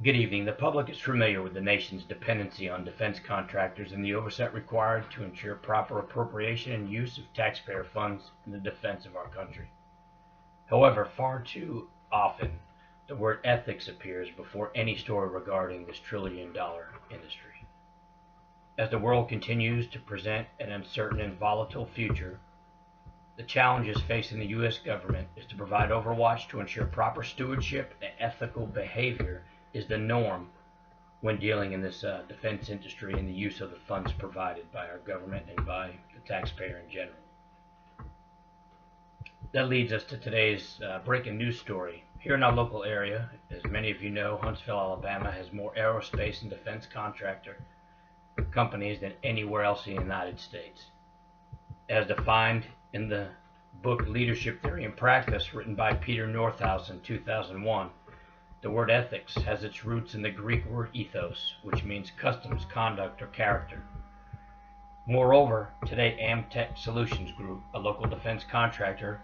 Good evening. The public is familiar with the nation's dependency on defense contractors and the oversight required to ensure proper appropriation and use of taxpayer funds in the defense of our country. However, far too often, the word ethics appears before any story regarding this trillion-dollar industry. As the world continues to present an uncertain and volatile future, the challenges facing the U.S. government is to provide overwatch to ensure proper stewardship and ethical behavior is the norm when dealing in this defense industry and the use of the funds provided by our government and by the taxpayer in general. That leads us to today's breaking news story. Here in our local area, as many of you know, Huntsville, Alabama has more aerospace and defense contractor companies than anywhere else in the United States. As defined in the book Leadership Theory and Practice, written by Peter Northouse in 2001, the word ethics has its roots in the Greek word ethos, which means customs, conduct, or character. Moreover, today Amtech Solutions Group, a local defense contractor,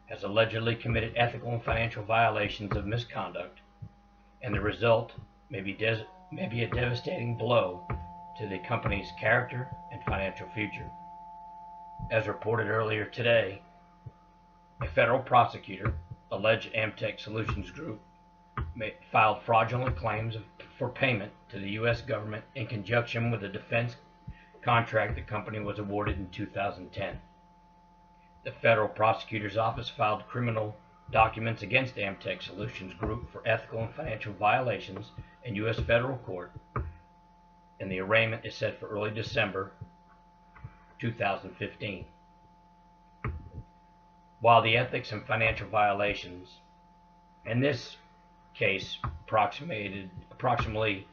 has allegedly committed ethical and financial violations of misconduct, and the result may be a devastating blow to the company's character and financial future. As reported earlier today, a federal prosecutor alleged Amtech Solutions Group filed fraudulent claims for payment to the U.S. government in conjunction with the defense contract the company was awarded in 2010. The federal prosecutor's office filed criminal documents against Amtech Solutions Group for ethical and financial violations in U.S. federal court, and the arraignment is set for early December 2015. While the ethics and financial violations in this case approximately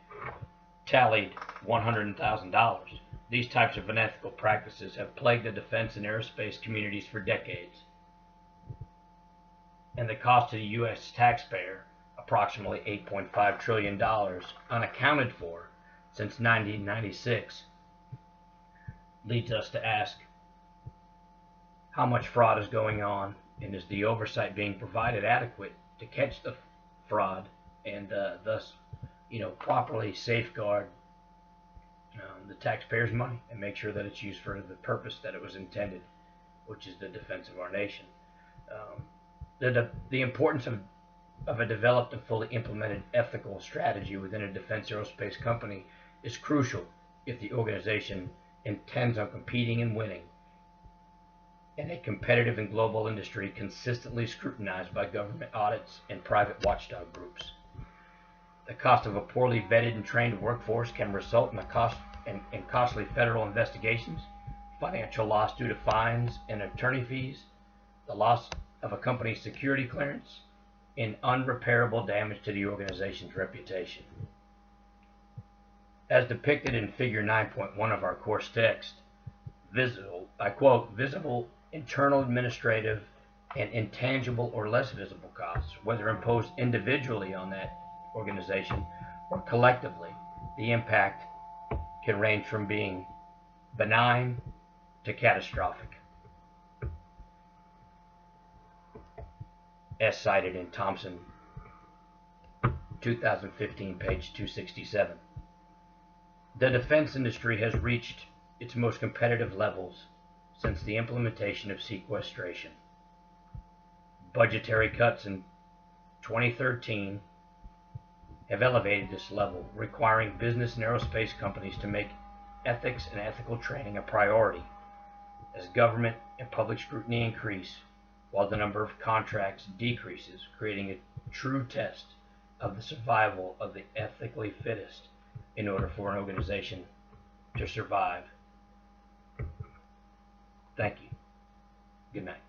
tallied $100,000, these types of unethical practices have plagued the defense and aerospace communities for decades, and the cost to the U.S. taxpayer, approximately $8.5 trillion, unaccounted for since 1996, leads us to ask how much fraud is going on, and is the oversight being provided adequate to catch the fraud and thus properly safeguard the taxpayers' money and make sure that it's used for the purpose that it was intended, which is the defense of our nation. The importance of a developed and fully implemented ethical strategy within a defense aerospace company is crucial if the organization intends on competing and winning in a competitive and global industry consistently scrutinized by government audits and private watchdog groups. The cost of a poorly vetted and trained workforce can result in costly federal investigations, financial loss due to fines and attorney fees, the loss of a company's security clearance, and unrepairable damage to the organization's reputation. As depicted in Figure 9.1 of our course text, I quote, visible internal administrative and intangible or less visible costs, whether imposed individually on that organization or collectively, the impact can range from being benign to catastrophic, as cited in Thompson 2015, page 267. The defense industry has reached its most competitive levels since the implementation of sequestration. Budgetary cuts in 2013 have elevated this level, requiring business and aerospace companies to make ethics and ethical training a priority as government and public scrutiny increase while the number of contracts decreases, creating a true test of the survival of the ethically fittest in order for an organization to survive. Thank you. Good night.